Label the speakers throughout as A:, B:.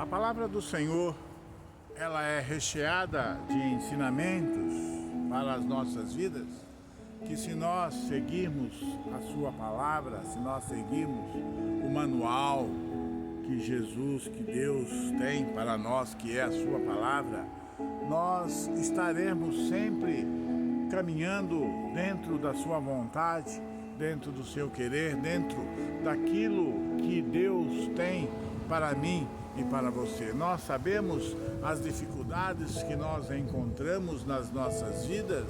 A: A palavra do Senhor, ela é recheada de ensinamentos para as nossas vidas, que se nós seguirmos a sua palavra, se nós seguirmos o manual que Jesus, que Deus tem para nós, que é a sua palavra, nós estaremos sempre caminhando dentro da sua vontade, dentro do seu querer, dentro daquilo que Deus tem para mim e para você. Nós sabemos as dificuldades que nós encontramos nas nossas vidas,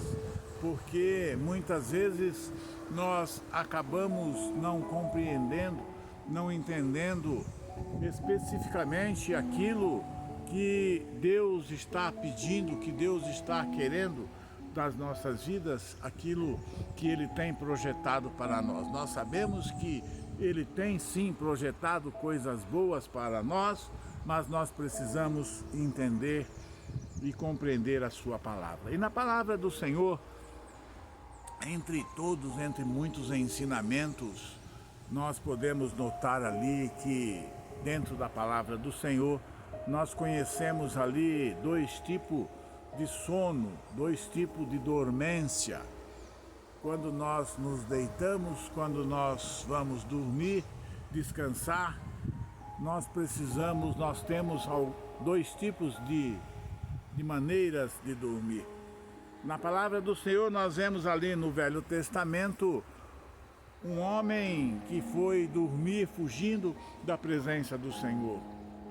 A: porque muitas vezes nós acabamos não compreendendo, não entendendo especificamente aquilo que Deus está pedindo, que Deus está querendo das nossas vidas, aquilo que Ele tem projetado para nós. Nós sabemos que Ele tem sim projetado coisas boas para nós, mas nós precisamos entender e compreender a sua palavra. E na palavra do Senhor, entre muitos ensinamentos, nós podemos notar ali que dentro da palavra do Senhor, nós conhecemos ali dois tipos de sono, dois tipos de dormência. Quando nós nos deitamos, quando nós vamos dormir, descansar, nós temos dois tipos de maneiras de dormir. Na palavra do Senhor, nós vemos ali no Velho Testamento um homem que foi dormir fugindo da presença do Senhor.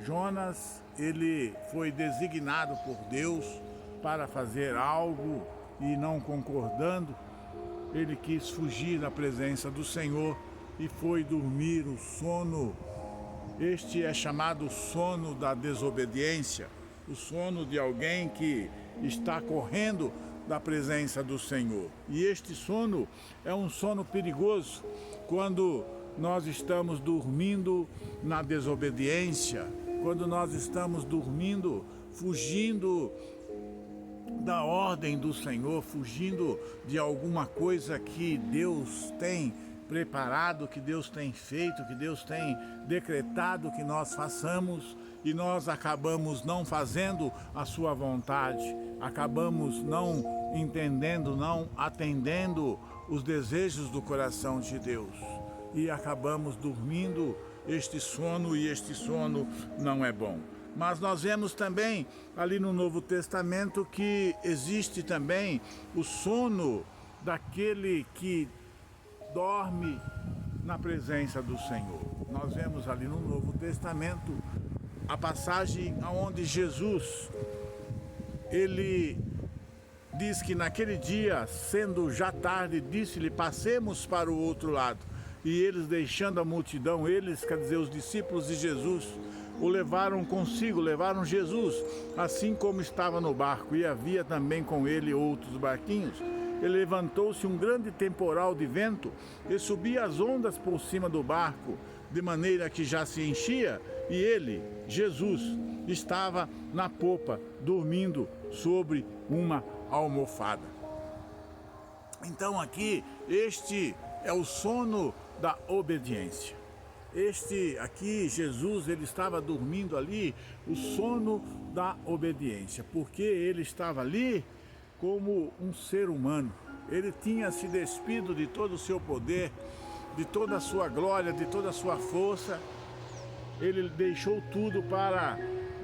A: Jonas, ele foi designado por Deus para fazer algo e não concordando, ele quis fugir da presença do Senhor e foi dormir o sono. Este é chamado sono da desobediência, o sono de alguém que está correndo da presença do Senhor. E este sono é um sono perigoso quando nós estamos dormindo na desobediência, quando nós estamos dormindo, fugindo da ordem do Senhor, fugindo de alguma coisa que Deus tem preparado, que Deus tem feito, que Deus tem decretado que nós façamos, e nós acabamos não fazendo a sua vontade, acabamos não entendendo, não atendendo os desejos do coração de Deus, e acabamos dormindo este sono, e este sono não é bom. Mas nós vemos também ali no Novo Testamento que existe também o sono daquele que dorme na presença do Senhor. Nós vemos ali no Novo Testamento a passagem onde Jesus, ele diz que naquele dia, sendo já tarde, disse-lhe: passemos para o outro lado. E eles, deixando a multidão, quer dizer, os discípulos de Jesus, o levaram consigo, levaram Jesus, assim como estava no barco, e havia também com ele outros barquinhos. E levantou-se um grande temporal de vento, e subia as ondas por cima do barco, de maneira que já se enchia, e ele, Jesus, estava na popa, dormindo sobre uma almofada. Então aqui, este é o sono da obediência. Este aqui, Jesus, ele estava dormindo ali, o sono da obediência, porque ele estava ali como um ser humano. Ele tinha se despido de todo o seu poder, de toda a sua glória, de toda a sua força. Ele deixou tudo para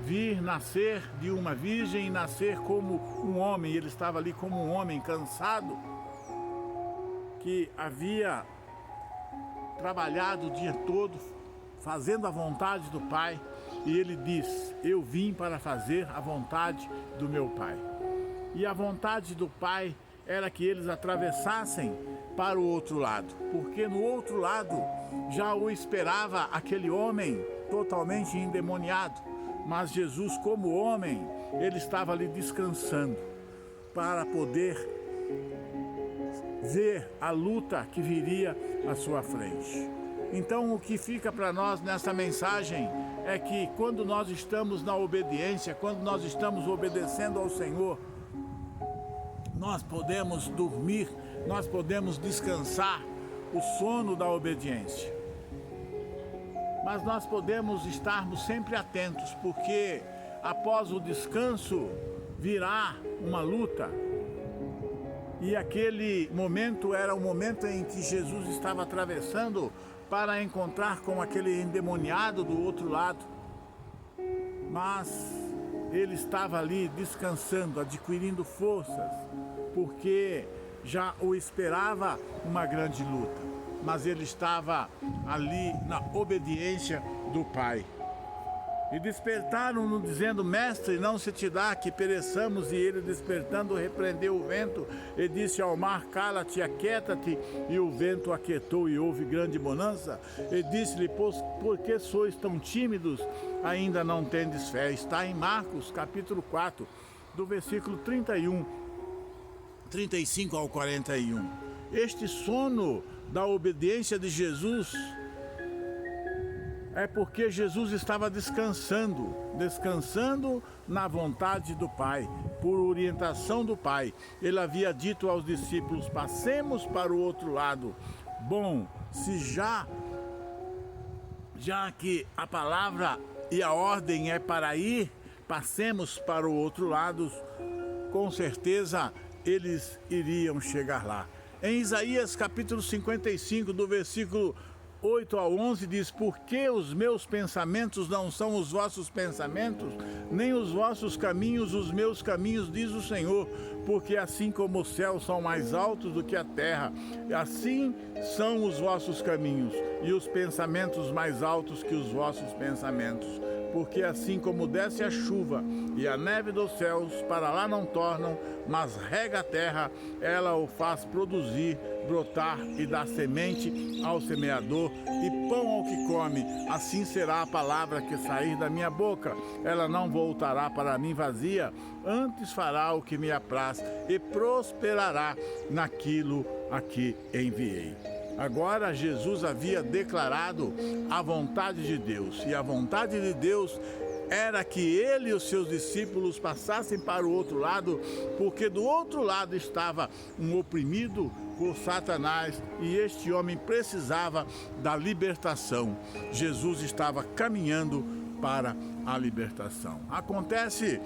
A: vir nascer de uma virgem e nascer como um homem. Ele estava ali como um homem cansado, que havia trabalhado o dia todo, fazendo a vontade do Pai, e ele diz: eu vim para fazer a vontade do meu Pai. E a vontade do Pai era que eles atravessassem para o outro lado, porque no outro lado já o esperava aquele homem totalmente endemoniado. Mas Jesus, como homem, ele estava ali descansando para poder ver a luta que viria à sua frente. Então, o que fica para nós nessa mensagem é que quando nós estamos na obediência, quando nós estamos obedecendo ao Senhor, nós podemos dormir, nós podemos descansar o sono da obediência. mas nós podemos estarmos sempre atentos, porque após o descanso virá uma luta. E aquele momento era o momento em que Jesus estava atravessando para encontrar com aquele endemoniado do outro lado. Mas ele estava ali descansando, adquirindo forças, porque já o esperava uma grande luta. Mas ele estava ali na obediência do Pai. E despertaram-no dizendo: Mestre, não se te dá que pereçamos? E ele, despertando, repreendeu o vento e disse ao mar: Cala-te, aquieta-te. E o vento aquietou e houve grande bonança. E disse-lhe: Por que sois tão tímidos? Ainda não tendes fé. Está em Marcos, capítulo 4, do versículo 35 ao 41. Este sono da obediência de Jesus é porque Jesus estava descansando na vontade do Pai, por orientação do Pai. Ele havia dito aos discípulos: passemos para o outro lado. Bom, se já que a palavra e a ordem é para ir, passemos para o outro lado, com certeza eles iriam chegar lá. Em Isaías capítulo 55, do versículo 8 ao 11 diz: Porque os meus pensamentos não são os vossos pensamentos, nem os vossos caminhos os meus caminhos, diz o Senhor. Porque assim como os céus são mais altos do que a terra, assim são os vossos caminhos, e os pensamentos mais altos que os vossos pensamentos. Porque assim como desce a chuva e a neve dos céus, para lá não tornam, mas rega a terra, ela o faz produzir, brotar e dar semente ao semeador e pão ao que come, assim será a palavra que sair da minha boca. Ela não voltará para mim vazia, antes fará o que me apraz e prosperará naquilo a que enviei. Agora Jesus havia declarado a vontade de Deus, e a vontade de Deus era que ele e os seus discípulos passassem para o outro lado, porque do outro lado estava um oprimido por Satanás, e este homem precisava da libertação. Jesus estava caminhando para a libertação. Acontece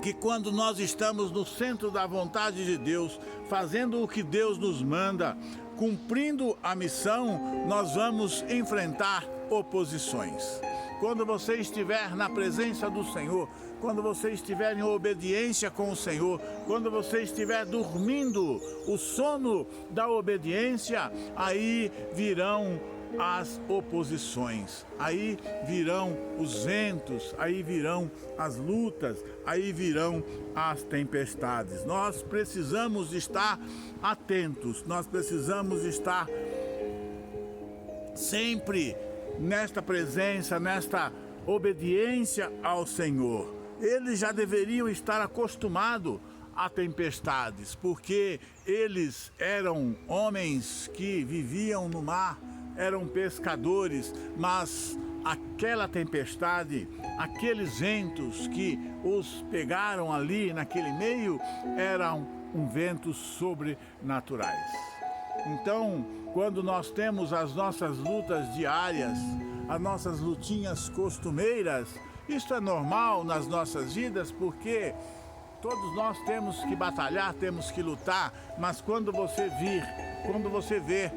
A: que quando nós estamos no centro da vontade de Deus, fazendo o que Deus nos manda, cumprindo a missão, nós vamos enfrentar oposições. Quando você estiver na presença do Senhor, quando você estiver em obediência com o Senhor, quando você estiver dormindo o sono da obediência, aí virão as oposições, aí virão os ventos, aí virão as lutas, aí virão as tempestades. Nós precisamos estar atentos, nós precisamos estar sempre nesta presença, nesta obediência ao Senhor. Eles já deveriam estar acostumados a tempestades, porque eles eram homens que viviam no mar, eram pescadores, mas aquela tempestade, aqueles ventos que os pegaram ali naquele meio, eram ventos sobrenaturais. Então, quando nós temos as nossas lutas diárias, as nossas lutinhas costumeiras, isso é normal nas nossas vidas, porque todos nós temos que batalhar, temos que lutar, mas quando você vê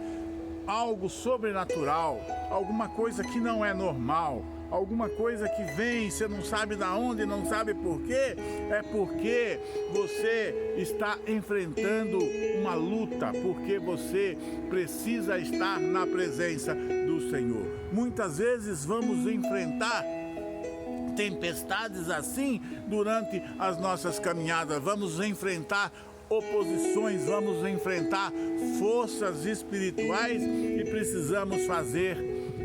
A: algo sobrenatural, alguma coisa que não é normal, alguma coisa que vem, você não sabe de onde, não sabe por quê, é porque você está enfrentando uma luta, porque você precisa estar na presença do Senhor. Muitas vezes vamos enfrentar tempestades assim durante as nossas caminhadas, vamos enfrentar oposições, vamos enfrentar forças espirituais e precisamos fazer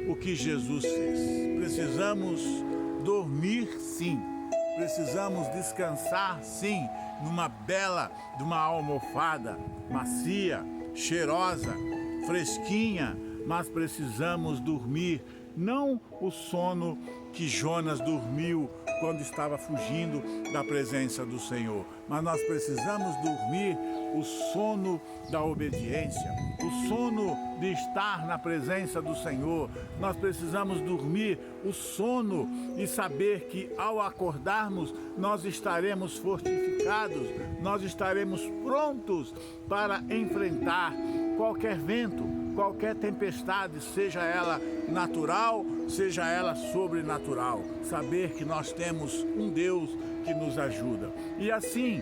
A: o que Jesus fez. Precisamos dormir, sim. Precisamos descansar, sim, numa almofada macia, cheirosa, fresquinha, mas precisamos dormir não o sono que Jonas dormiu quando estava fugindo da presença do Senhor, mas nós precisamos dormir o sono da obediência, o sono de estar na presença do Senhor. Nós precisamos dormir o sono e saber que ao acordarmos nós estaremos fortificados, nós estaremos prontos para enfrentar qualquer vento, qualquer tempestade, seja ela natural, seja ela sobrenatural. Saber que nós temos um Deus que nos ajuda. E assim,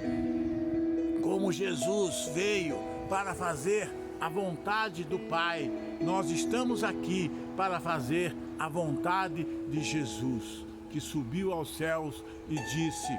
A: como Jesus veio para fazer a vontade do Pai, nós estamos aqui para fazer a vontade de Jesus, que subiu aos céus e disse: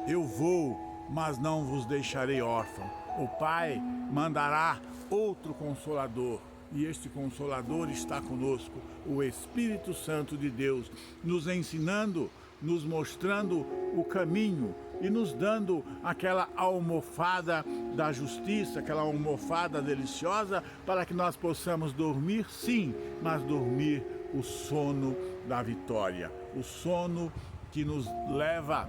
A: eu vou, mas não vos deixarei órfãos. O Pai mandará outro Consolador, e este Consolador está conosco, o Espírito Santo de Deus, nos ensinando, nos mostrando o caminho e nos dando aquela almofada da justiça, aquela almofada deliciosa, para que nós possamos dormir, sim, mas dormir o sono da vitória, o sono que nos leva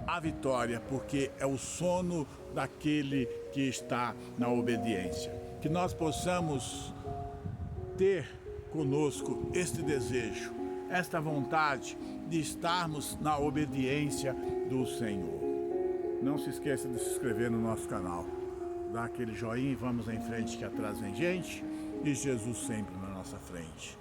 A: à vitória, porque é o sono daquele que está na obediência. Que nós possamos ter conosco este desejo, esta vontade de estarmos na obediência do Senhor. Não se esqueça de se inscrever no nosso canal, dá aquele joinha e vamos em frente, que atrás vem gente, e Jesus sempre na nossa frente.